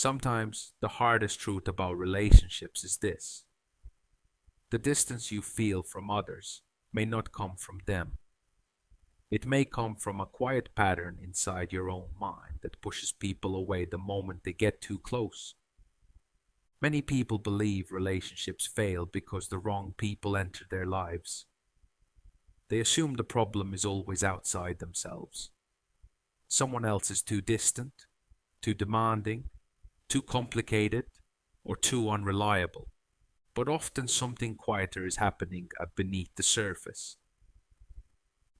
Sometimes the hardest truth about relationships is this: the distance you feel from others may not come from them. It may come from a quiet pattern inside your own mind that pushes people away the moment they get too close. Many people believe relationships fail because the wrong people enter their lives. They assume the problem is always outside themselves. Someone else is too distant, too demanding, too complicated, or too unreliable. But often something quieter is happening beneath the surface.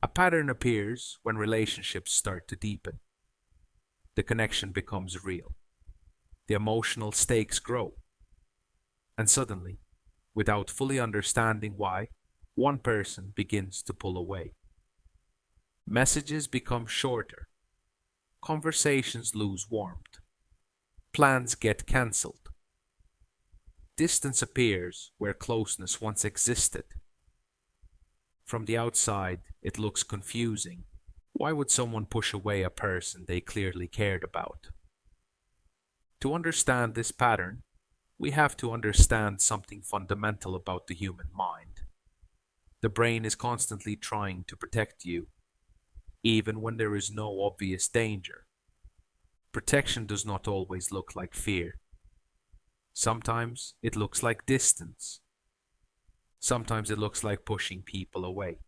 A pattern appears when relationships start to deepen. The connection becomes real. The emotional stakes grow. And suddenly, without fully understanding why, one person begins to pull away. Messages become shorter. Conversations lose warmth. Plans get cancelled. Distance appears where closeness once existed. From the outside, it looks confusing. Why would someone push away a person they clearly cared about? To understand this pattern, we have to understand something fundamental about the human mind. The brain is constantly trying to protect you, even when there is no obvious danger. Protection does not always look like fear. Sometimes it looks like distance. Sometimes it looks like pushing people away.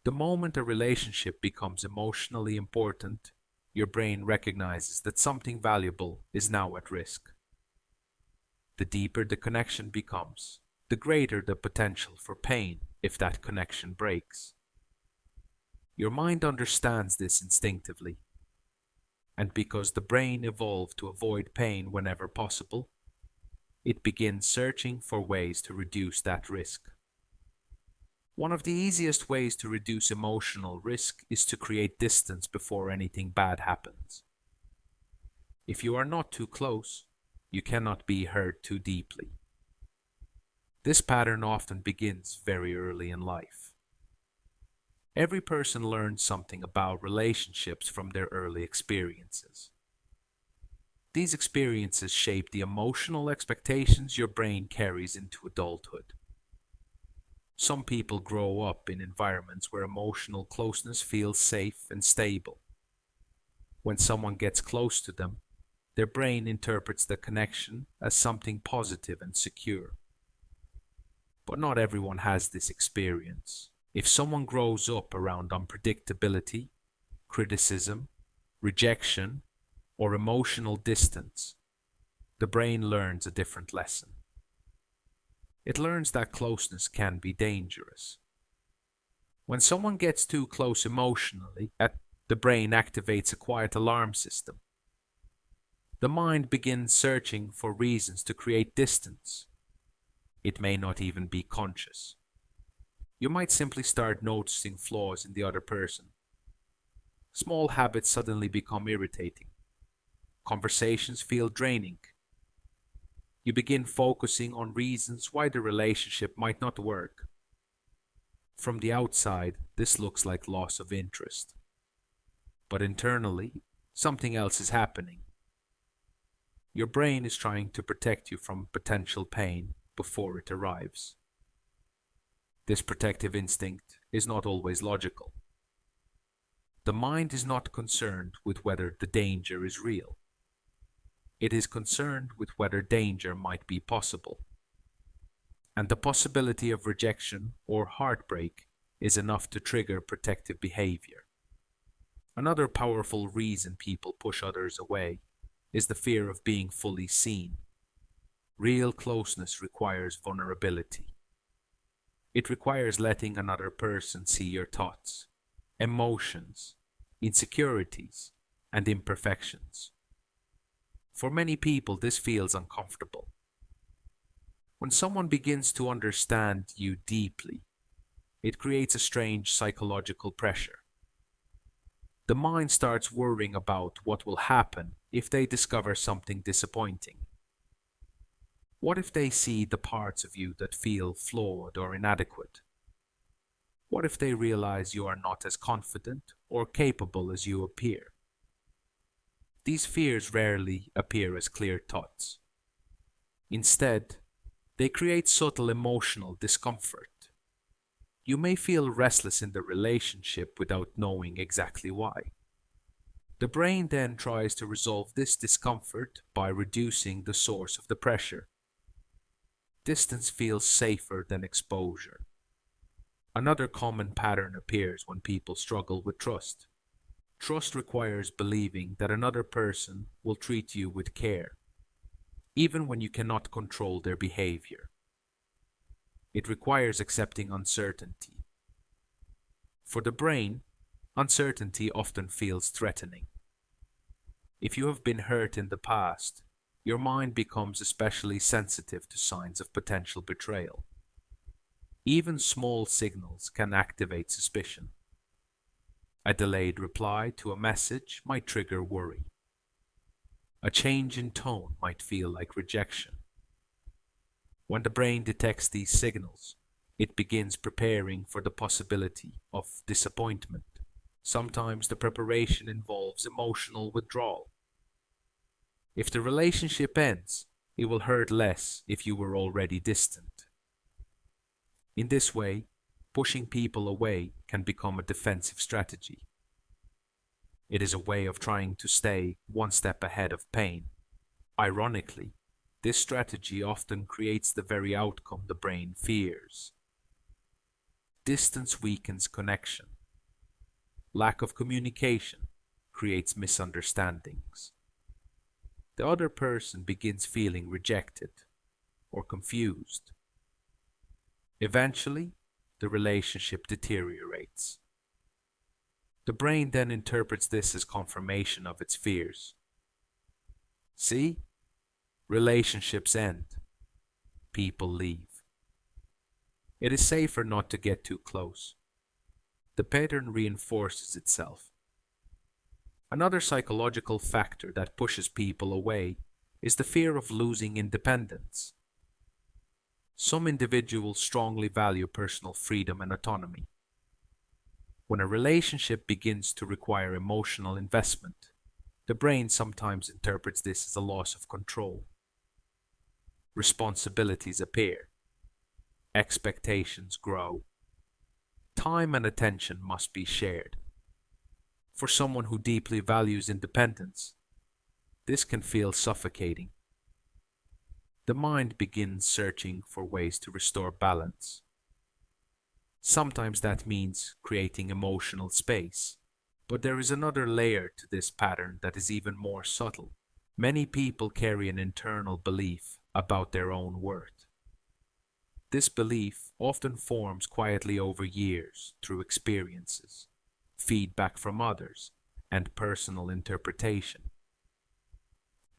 The moment a relationship becomes emotionally important, your brain recognizes that something valuable is now at risk. The deeper the connection becomes, the greater the potential for pain if that connection breaks. Your mind understands this instinctively, and because the brain evolved to avoid pain whenever possible, it begins searching for ways to reduce that risk. One of the easiest ways to reduce emotional risk is to create distance before anything bad happens. If you are not too close, you cannot be hurt too deeply. This pattern often begins very early in life. Every person learns something about relationships from their early experiences. These experiences shape the emotional expectations your brain carries into adulthood. Some people grow up in environments where emotional closeness feels safe and stable. When someone gets close to them, their brain interprets the connection as something positive and secure. But not everyone has this experience. If someone grows up around unpredictability, criticism, rejection, or emotional distance, the brain learns a different lesson. It learns that closeness can be dangerous. When someone gets too close emotionally, the brain activates a quiet alarm system. The mind begins searching for reasons to create distance. It may not even be conscious. You might simply start noticing flaws in the other person. Small habits suddenly become irritating. Conversations feel draining. You begin focusing on reasons why the relationship might not work. From the outside, this looks like loss of interest. But internally, something else is happening. Your brain is trying to protect you from potential pain before it arrives. This protective instinct is not always logical. The mind is not concerned with whether the danger is real. It is concerned with whether danger might be possible. And the possibility of rejection or heartbreak is enough to trigger protective behavior. Another powerful reason people push others away is the fear of being fully seen. Real closeness requires vulnerability. It requires letting another person see your thoughts, emotions, insecurities, and imperfections. For many people, this feels uncomfortable. When someone begins to understand you deeply, it creates a strange psychological pressure. The mind starts worrying about what will happen if they discover something disappointing. What if they see the parts of you that feel flawed or inadequate? What if they realize you are not as confident or capable as you appear? These fears rarely appear as clear thoughts. Instead, they create subtle emotional discomfort. You may feel restless in the relationship without knowing exactly why. The brain then tries to resolve this discomfort by reducing the source of the pressure. Distance feels safer than exposure. Another common pattern appears when people struggle with trust. Trust requires believing that another person will treat you with care, even when you cannot control their behavior. It requires accepting uncertainty. For the brain, uncertainty often feels threatening. If you have been hurt in the past, your mind becomes especially sensitive to signs of potential betrayal. Even small signals can activate suspicion. A delayed reply to a message might trigger worry. A change in tone might feel like rejection. When the brain detects these signals, it begins preparing for the possibility of disappointment. Sometimes the preparation involves emotional withdrawal. If the relationship ends, it will hurt less if you were already distant. In this way, pushing people away can become a defensive strategy. It is a way of trying to stay one step ahead of pain. Ironically, this strategy often creates the very outcome the brain fears. Distance weakens connection. Lack of communication creates misunderstandings. The other person begins feeling rejected or confused. Eventually, the relationship deteriorates. The brain then interprets this as confirmation of its fears. See? Relationships end. People leave. It is safer not to get too close. The pattern reinforces itself. Another psychological factor that pushes people away is the fear of losing independence. Some individuals strongly value personal freedom and autonomy. When a relationship begins to require emotional investment, the brain sometimes interprets this as a loss of control. Responsibilities appear. Expectations grow. Time and attention must be shared. For someone who deeply values independence, this can feel suffocating. The mind begins searching for ways to restore balance. Sometimes that means creating emotional space, but there is another layer to this pattern that is even more subtle. Many people carry an internal belief about their own worth. This belief often forms quietly over years through experiences, feedback from others, and personal interpretation.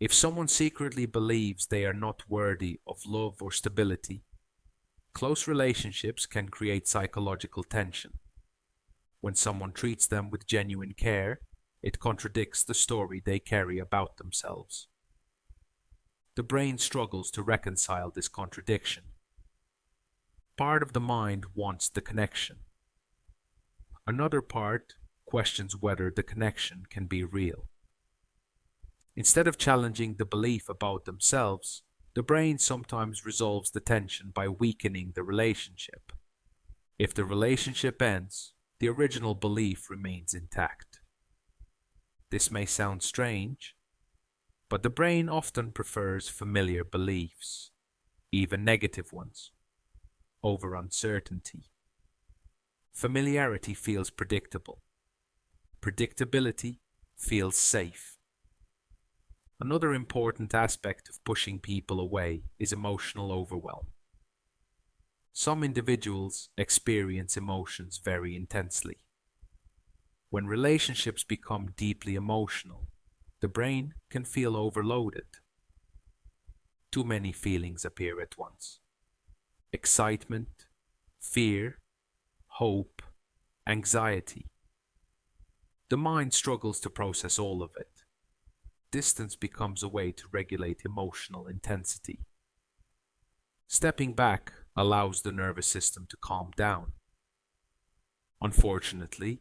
If someone secretly believes they are not worthy of love or stability, close relationships can create psychological tension. When someone treats them with genuine care, it contradicts the story they carry about themselves. The brain struggles to reconcile this contradiction. Part of the mind wants the connection. Another part questions whether the connection can be real. Instead of challenging the belief about themselves, the brain sometimes resolves the tension by weakening the relationship. If the relationship ends, the original belief remains intact. This may sound strange, but the brain often prefers familiar beliefs, even negative ones, over uncertainty. Familiarity feels predictable. Predictability feels safe. Another important aspect of pushing people away is emotional overwhelm. Some individuals experience emotions very intensely. When relationships become deeply emotional, the brain can feel overloaded. Too many feelings appear at once. Excitement, fear, hope, anxiety. The mind struggles to process all of it. Distance becomes a way to regulate emotional intensity. Stepping back allows the nervous system to calm down. Unfortunately,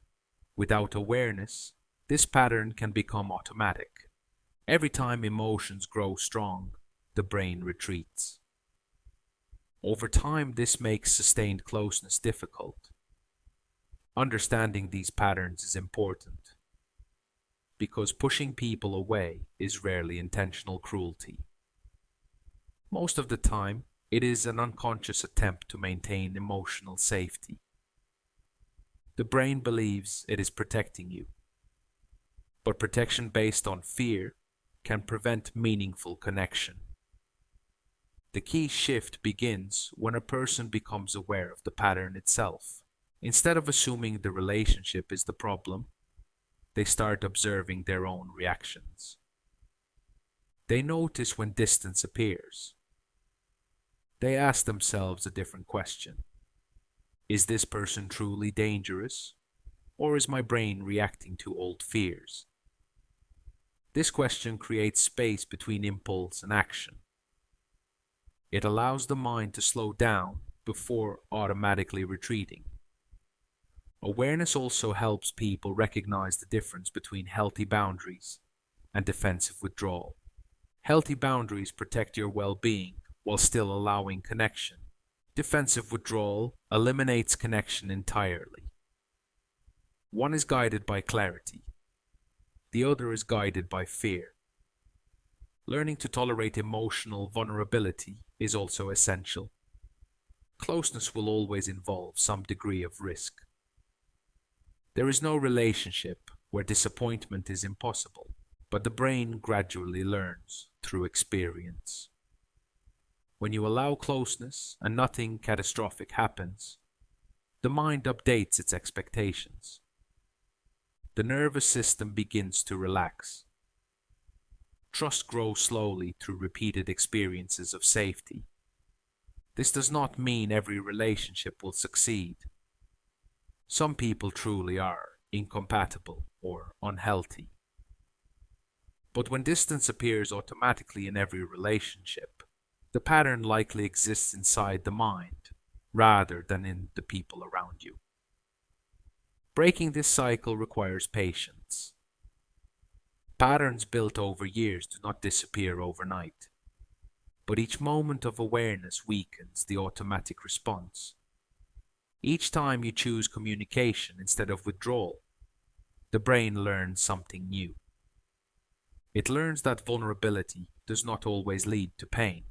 without awareness, this pattern can become automatic. Every time emotions grow strong, the brain retreats. Over time, this makes sustained closeness difficult. Understanding these patterns is important because pushing people away is rarely intentional cruelty. Most of the time, it is an unconscious attempt to maintain emotional safety. The brain believes it is protecting you, but protection based on fear can prevent meaningful connection. The key shift begins when a person becomes aware of the pattern itself. Instead of assuming the relationship is the problem, they start observing their own reactions. They notice when distance appears. They ask themselves a different question. Is this person truly dangerous, or is my brain reacting to old fears? This question creates space between impulse and action. It allows the mind to slow down before automatically retreating. Awareness also helps people recognize the difference between healthy boundaries and defensive withdrawal. Healthy boundaries protect your well-being while still allowing connection. Defensive withdrawal eliminates connection entirely. One is guided by clarity. The other is guided by fear. Learning to tolerate emotional vulnerability is also essential. Closeness will always involve some degree of risk. There is no relationship where disappointment is impossible, but the brain gradually learns through experience. When you allow closeness and nothing catastrophic happens, the mind updates its expectations. The nervous system begins to relax. Trust grows slowly through repeated experiences of safety. This does not mean every relationship will succeed. Some people truly are incompatible or unhealthy. But when distance appears automatically in every relationship, the pattern likely exists inside the mind rather than in the people around you. Breaking this cycle requires patience. Patterns built over years do not disappear overnight, but each moment of awareness weakens the automatic response. Each time you choose communication instead of withdrawal, the brain learns something new. It learns that vulnerability does not always lead to pain.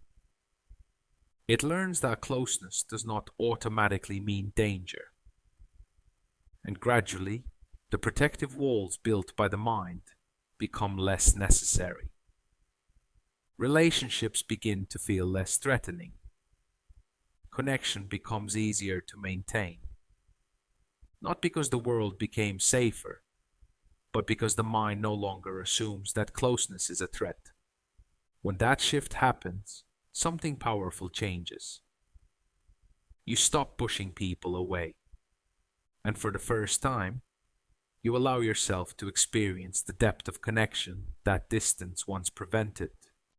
It learns that closeness does not automatically mean danger. And gradually, the protective walls built by the mind become less necessary. Relationships begin to feel less threatening. Connection becomes easier to maintain. Not because the world became safer, but because the mind no longer assumes that closeness is a threat. When that shift happens, something powerful changes. You stop pushing people away, and for the first time, you allow yourself to experience the depth of connection that distance once prevented.